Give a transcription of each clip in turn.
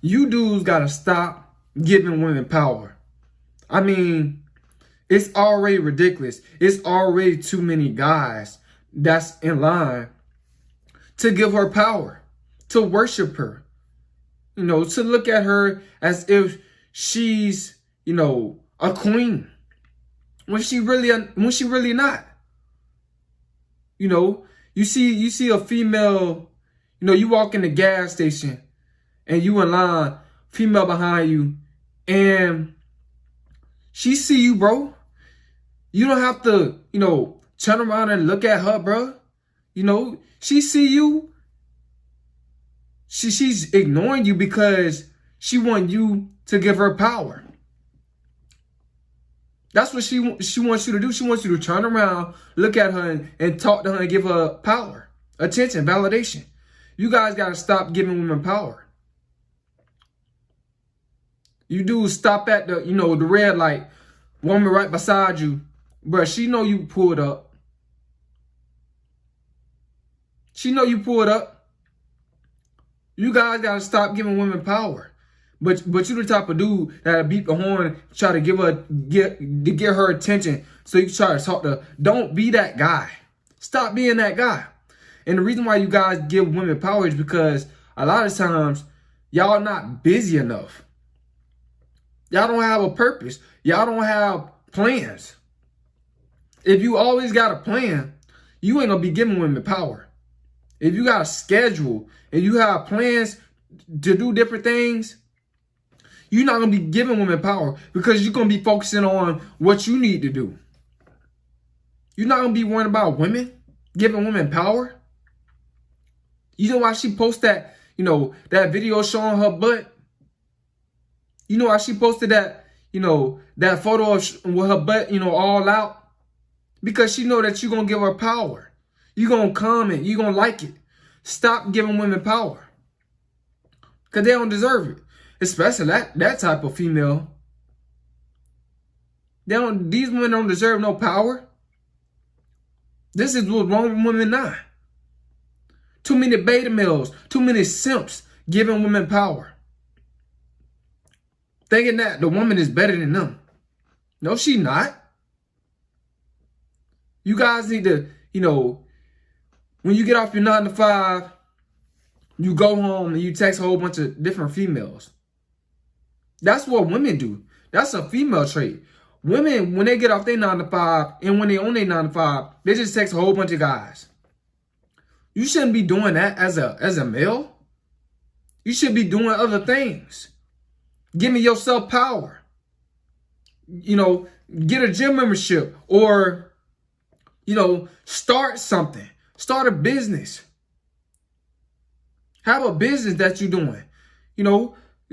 You dudes gotta stop giving women power. I mean, it's already ridiculous. It's already too many guys that's in line to give her power, to worship her, to look at her as if she's, a queen when she really not. You see a female, you walk in the gas station and you in line, female behind you, and she see you, bro. You don't have to, turn around and look at her, bro. She see you. She's ignoring you because she want you to give her power. That's what she wants you to do. She wants you to turn around, look at her, and talk to her and give her power, attention, validation. You guys got to stop giving women power. You do stop at the, the red light, woman right beside you. Bruh, she know you pulled up. She know you pulled up. You guys got to stop giving women power. But you the type of dude that'll beat the horn, try to get her attention. So you try to talk to her. Don't be that guy. Stop being that guy. And the reason why you guys give women power is because a lot of times y'all not busy enough. Y'all don't have a purpose. Y'all don't have plans. If you always got a plan, you ain't gonna be giving women power. If you got a schedule and you have plans to do different things, you're not going to be giving women power because you're going to be focusing on what you need to do. You're not going to be worrying about women, giving women power. You know why she posted that, that video showing her butt? You know why she posted that, that photo with her butt, all out? Because she know that you're going to give her power. You're going to comment. You're going to like it. Stop giving women power. Because they don't deserve it. Especially that type of female. These women don't deserve no power. This is what's wrong with women now. Too many beta males, too many simps giving women power. Thinking that the woman is better than them. No, she not. You guys need to, when you get off your 9 to 5, you go home and you text a whole bunch of different females. That's what women do. That's a female trait. Women, when they get off their 9 to 5 and when they on their 9 to 5, they just text a whole bunch of guys. You shouldn't be doing that as a male. You should be doing other things. Giving yourself power. Get a gym membership or, start something. Start a business. Have a business that you're doing.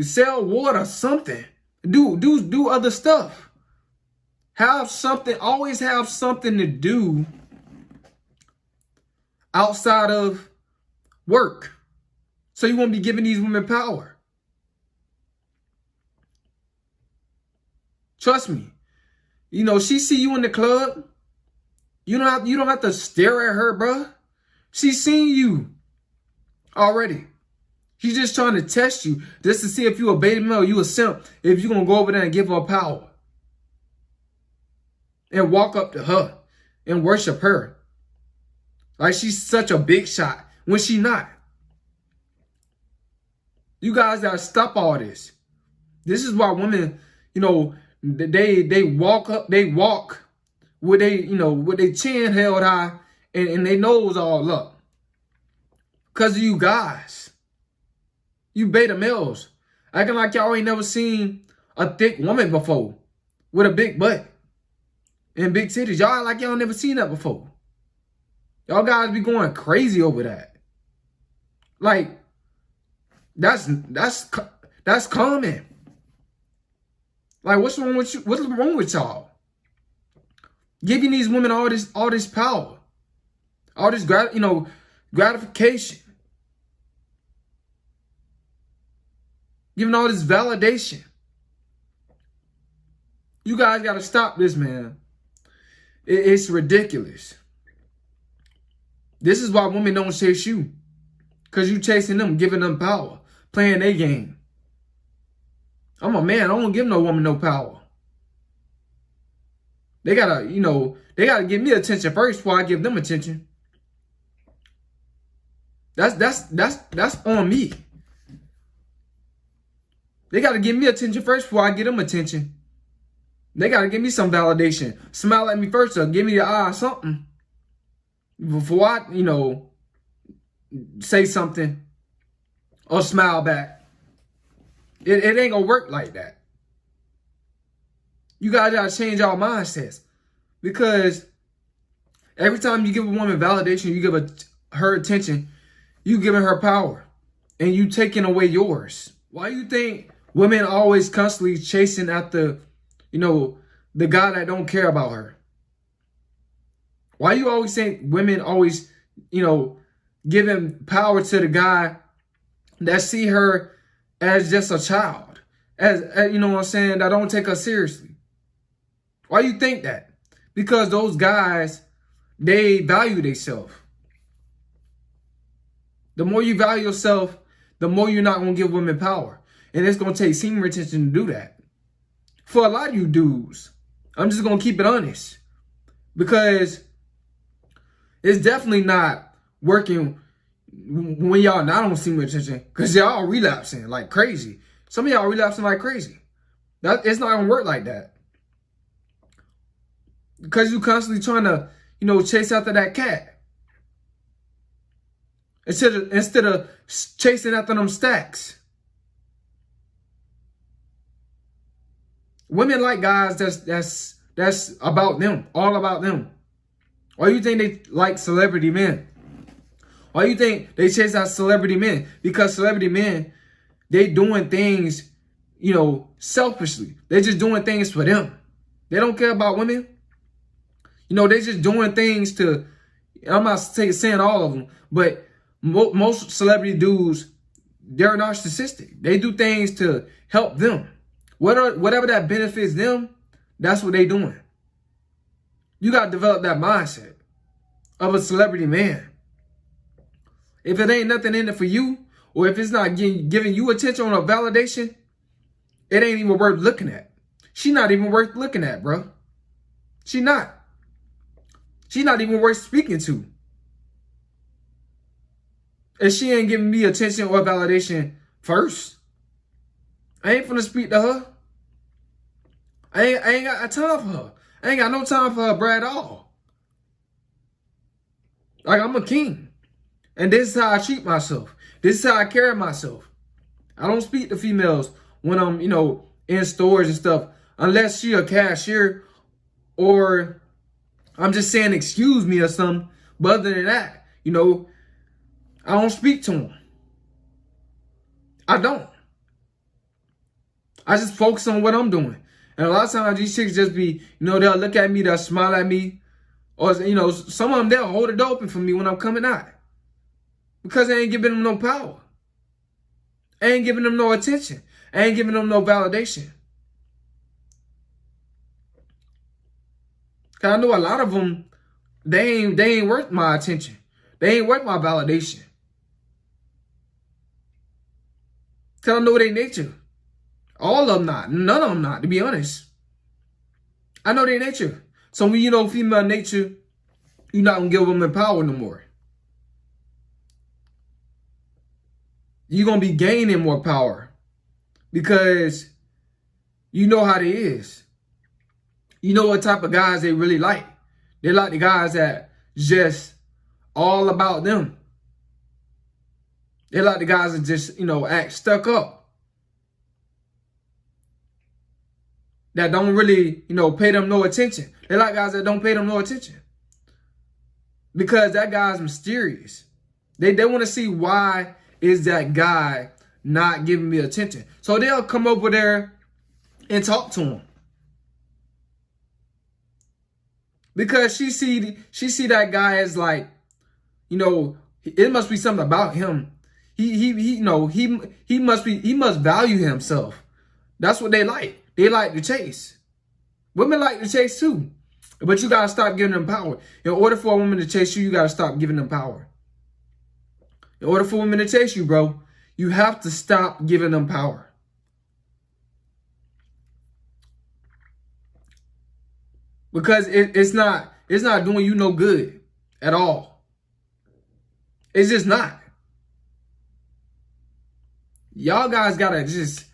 Sell water, something. Do other stuff. Have something, always have something to do outside of work. So you won't be giving these women power. Trust me. She see you in the club. You don't have to stare at her, bruh. She seen you already. She's just trying to test you just to see if you a beta male, you a simp, if you're going to go over there and give her power. And walk up to her and worship her. Like she's such a big shot when she not. You guys got to stop all this. This is why women, they walk with their chin held high and their nose all up. Because of you guys. You beta males. Acting like y'all ain't never seen a thick woman before. With a big butt. And big titties. Y'all like y'all never seen that before. Y'all guys be going crazy over that. Like, that's common. Like, what's wrong with you? What's wrong with y'all? Giving these women all this power. All this gratification. Giving all this validation. You guys got to stop this, man. It's ridiculous. This is why women don't chase you. Because you chasing them, giving them power. Playing their game. I'm a man. I don't give no woman no power. They gotta, they gotta give me attention first before I give them attention. That's on me. They gotta give me attention first before I give them attention. They gotta give me some validation. Smile at me first or give me the eye or something. Before I, say something or smile back. It ain't gonna work like that. You guys gotta change our mindsets. Because every time you give a woman validation, you give her attention, you giving her power. And you taking away yours. Why you think women always constantly chasing after, the guy that don't care about her? Why you always think women always, giving power to the guy that see her as just a child? As you know what I'm saying? That don't take her seriously. Why you think that? Because those guys, they value themselves. The more you value yourself, the more you're not going to give women power. And it's going to take semen retention to do that. For a lot of you dudes, I'm just going to keep it honest. Because it's definitely not working when y'all not on semen retention. Because y'all relapsing like crazy. Some of y'all relapsing like crazy. It's not going to work like that. Because you constantly trying to, chase after that cat. Instead of chasing after them stacks. Women like guys that's about them, all about them. Why you think they like celebrity men? Why you think they chase out celebrity men? Because celebrity men, they doing things, selfishly. They just doing things for them. They don't care about women. They just doing things to, I'm not saying all of them, but most celebrity dudes, they're narcissistic. They do things to help them. Whatever that benefits them, that's what they doing. You got to develop that mindset of a celebrity man. If it ain't nothing in it for you, or if it's not giving you attention or validation, it ain't even worth looking at. She not even worth looking at, bro. She not. She not even worth speaking to. And she ain't giving me attention or validation first. I ain't finna speak to her. I ain't got time for her. I ain't got no time for her, bro, at all. Like, I'm a king. And this is how I treat myself. This is how I carry myself. I don't speak to females when I'm, in stores and stuff. Unless she a cashier or I'm just saying excuse me or something. But other than that, I don't speak to them. I don't. I just focus on what I'm doing. And a lot of times these chicks just be, they'll look at me, they'll smile at me. Or, some of them, they'll hold the door open for me when I'm coming out. Because I ain't giving them no power. I ain't giving them no attention. I ain't giving them no validation. Because I know a lot of them, they ain't worth my attention. They ain't worth my validation. Because I know their nature. All of them not. None of them not, to be honest. I know their nature. So when you know female nature, you're not going to give women power no more. You're going to be gaining more power. Because you know how they is. You know what type of guys they really like. They like the guys that just all about them. They like the guys that just, act stuck up. That don't really, pay them no attention. They like guys that don't pay them no attention. Because that guy's mysterious. They want to see why is that guy not giving me attention. So they'll come over there and talk to him. Because she see that guy as like, it must be something about him. He must value himself. That's what they like. They like to chase. Women like to chase too. But you gotta stop giving them power. In order for a woman to chase you, you gotta stop giving them power. In order for women to chase you, bro, you have to stop giving them power. because it's not doing you no good at all. It's just not. Y'all guys gotta just,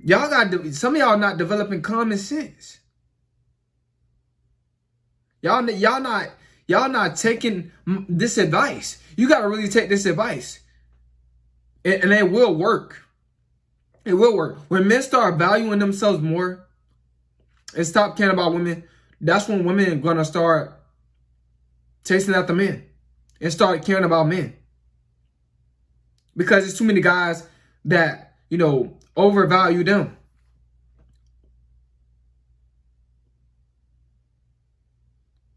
some of y'all not developing common sense. Y'all not taking this advice. You gotta really take this advice, and it will work. It will work. When men start valuing themselves more and stop caring about women, that's when women are gonna start chasing after men and start caring about men. Because there's too many guys that, overvalue them.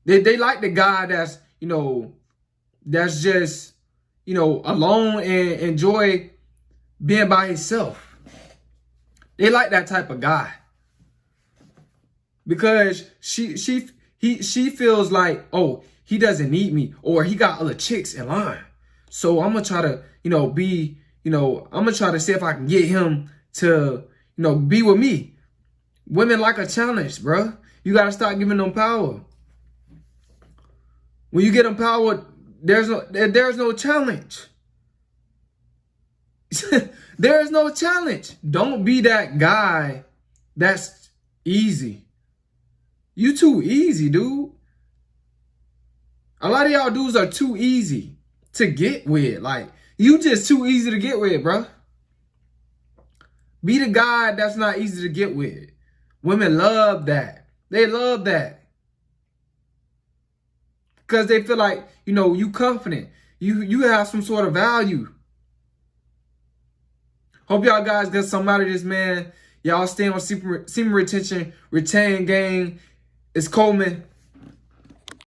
They like the guy that's, that's just, alone and enjoy being by himself. They like that type of guy. Because she feels like, oh, he doesn't need me, or he got other chicks in line. So I'm gonna try to, I'm gonna try to see if I can get him to, be with me. Women like a challenge, bruh. You gotta start giving them power. When you get them power, there's no challenge. There is no challenge. Don't be that guy that's easy. You too easy, dude. A lot of y'all dudes are too easy to get with. Like, you just too easy to get with, bro. Be the guy that's not easy to get with. Women love that. They love that. Because they feel like, you confident. You have some sort of value. Hope y'all guys get something out of this, man. Y'all stay on semen retention, retain gang. It's Coleman.